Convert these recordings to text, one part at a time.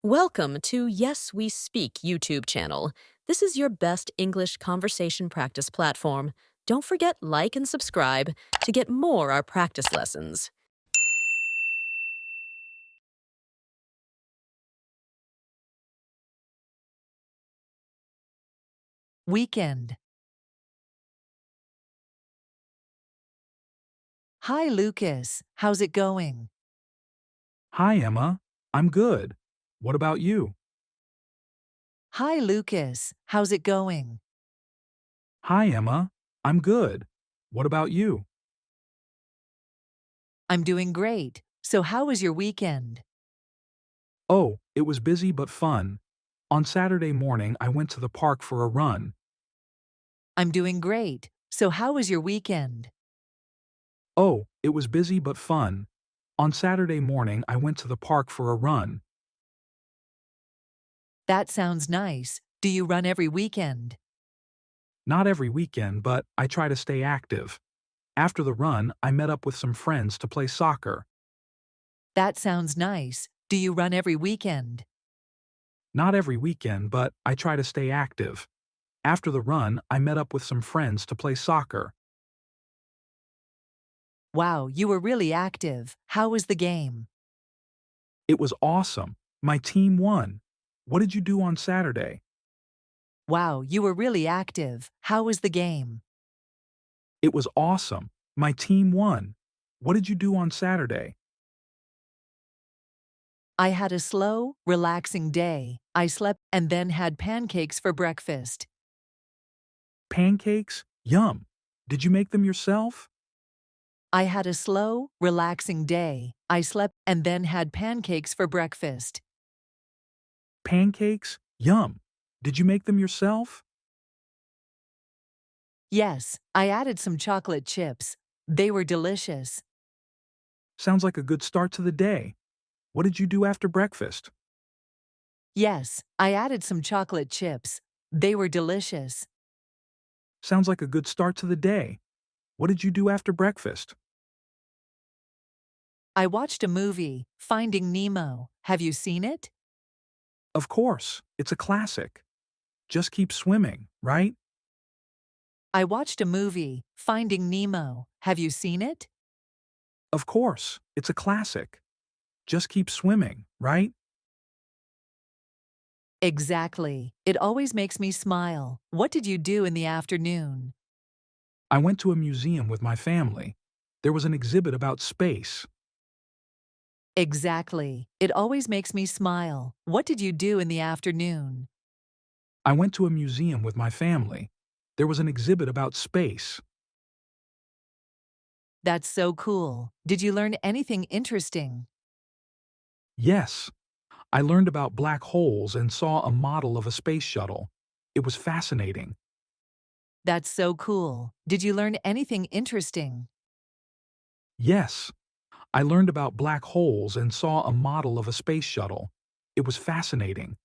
Welcome to Yes We Speak YouTube channel. This is your best English conversation practice platform. Don't forget like and subscribe to get more our practice lessons. Weekend. Hi, Lucas. How's it going? Hi, Emma. I'm good. What about you? Hi, Lucas. How's it going? Hi, Emma. I'm good. What about you? I'm doing great. So, how was your weekend? Oh, it was busy but fun. On Saturday morning, I went to the park for a run. I'm doing great. So, how was your weekend? Oh, it was busy but fun. On Saturday morning, I went to the park for a run. That sounds nice. Do you run every weekend? Not every weekend, but I try to stay active. After the run, I met up with some friends to play soccer. That sounds nice. Do you run every weekend? Not every weekend, but I try to stay active. After the run, I met up with some friends to play soccer. Wow, you were really active. How was the game? It was awesome. My team won. What did you do on Saturday? Wow, you were really active. How was the game? It was awesome. My team won. What did you do on Saturday? I had a slow, relaxing day. I slept and then had pancakes for breakfast. Pancakes? Yum. Did you make them yourself? I had a slow, relaxing day. I slept and then had pancakes for breakfast. Pancakes? Yum. Did you make them yourself? Yes, I added some chocolate chips. They were delicious. Sounds like a good start to the day. What did you do after breakfast? Yes, I added some chocolate chips. They were delicious. Sounds like a good start to the day. What did you do after breakfast? I watched a movie, Finding Nemo. Have you seen it? Of course, it's a classic. Just keep swimming, right? I watched a movie, Finding Nemo. Have you seen it? Of course, it's a classic. Just keep swimming, right? Exactly. It always makes me smile. What did you do in the afternoon? I went to a museum with my family. There was an exhibit about space. Exactly. It always makes me smile. What did you do in the afternoon? I went to a museum with my family. There was an exhibit about space. That's so cool. Did you learn anything interesting? Yes, I learned about black holes and saw a model of a space shuttle. It was fascinating. That's so cool. Did you learn anything interesting? Yes, I learned about black holes and saw a model of a space shuttle. It was fascinating.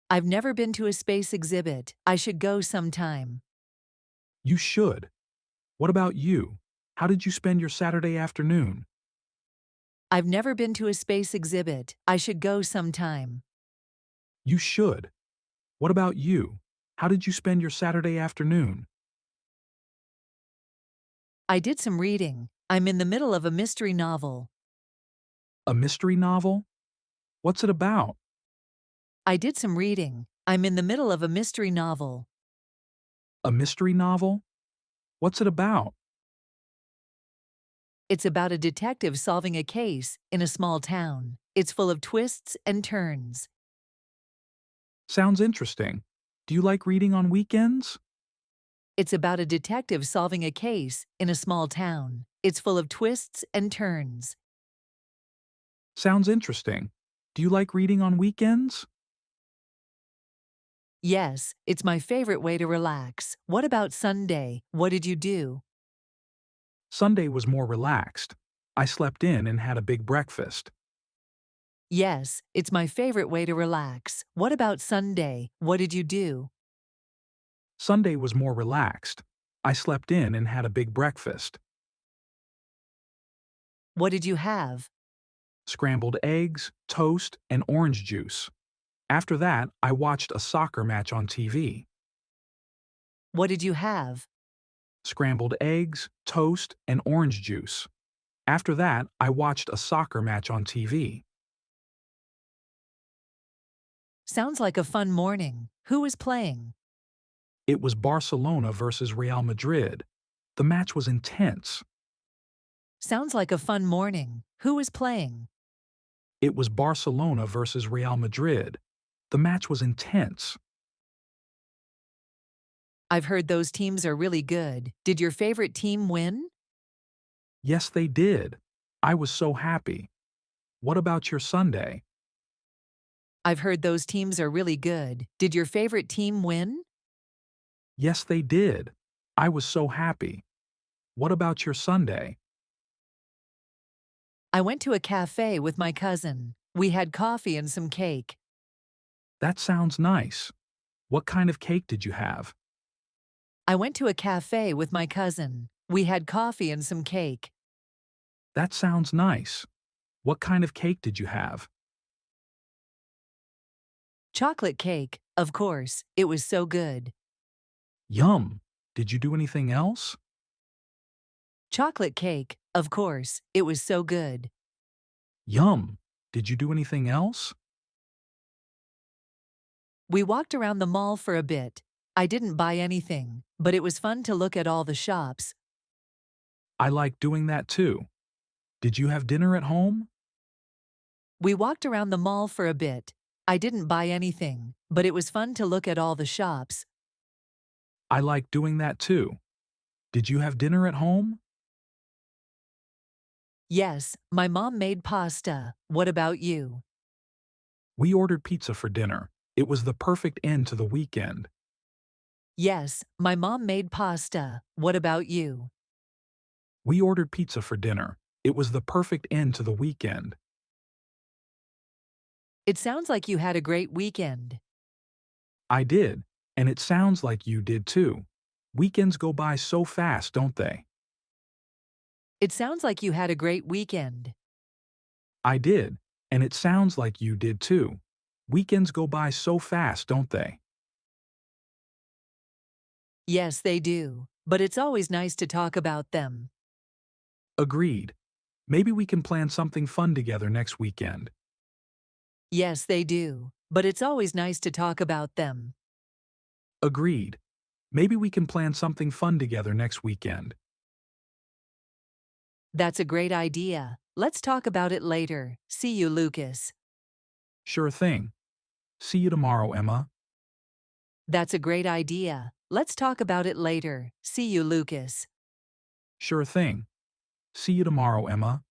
I've never been to a space exhibit. I should go sometime. You should. What about you? How did you spend your Saturday afternoon? I've never been to a space exhibit. I should go sometime. You should. What about you? How did you spend your Saturday afternoon? I did some reading. I'm in the middle of a mystery novel. A mystery novel? What's it about? I did some reading. I'm in the middle of a mystery novel. A mystery novel? What's it about? It's about a detective solving a case in a small town. It's full of twists and turns. Sounds interesting. Do you like reading on weekends? It's about a detective solving a case in a small town. It's full of twists and turns. Sounds interesting. Do you like reading on weekends? Yes, it's my favorite way to relax. What about Sunday? What did you do? Sunday was more relaxed. I slept in and had a big breakfast. Yes, it's my favorite way to relax. What about Sunday? What did you do? Sunday was more relaxed. I slept in and had a big breakfast. What did you have? scrambled eggs, toast, and orange juice. After that, I watched a soccer match on TV. What did you have? Scrambled eggs, toast, and orange juice. After that, I watched a soccer match on TV. Sounds like a fun morning. Who was playing? It was Barcelona versus Real Madrid. The match was intense. Sounds like a fun morning. Who was playing? It was Barcelona versus Real Madrid. The match was intense. I've heard those teams are really good. Did your favorite team win? Yes, they did. I was so happy. What about your Sunday? I've heard those teams are really good. Did your favorite team win? Yes, they did. I was so happy. What about your Sunday? I went to a cafe with my cousin. We had coffee and some cake. That sounds nice. What kind of cake did you have? I went to a cafe with my cousin. We had coffee and some cake. That sounds nice. What kind of cake did you have? Chocolate cake, of course. It was so good. Yum. Did you do anything else? Chocolate cake, of course. It was so good. Yum. Did you do anything else? We walked around the mall for a bit. I didn't buy anything, but it was fun to look at all the shops. I like doing that too. Did you have dinner at home? We walked around the mall for a bit. I didn't buy anything, but it was fun to look at all the shops. I like doing that too. Did you have dinner at home? Yes, my mom made pasta. What about you? We ordered pizza for dinner. It was the perfect end to the weekend. Yes, my mom made pasta. What about you? We ordered pizza for dinner. It was the perfect end to the weekend. It sounds like you had a great weekend. I did, and it sounds like you did too. Weekends go by so fast, don't they? It sounds like you had a great weekend. I did, and it sounds like you did too. Weekends go by so fast, don't they? Yes, they do, but it's always nice to talk about them. Agreed. Maybe we can plan something fun together next weekend. Yes, they do, but it's always nice to talk about them. Agreed. Maybe we can plan something fun together next weekend. That's a great idea. Let's talk about it later. See you, Lucas. Sure thing. See you tomorrow, Emma. That's a great idea. Let's talk about it later. See you, Lucas. Sure thing. See you tomorrow, Emma.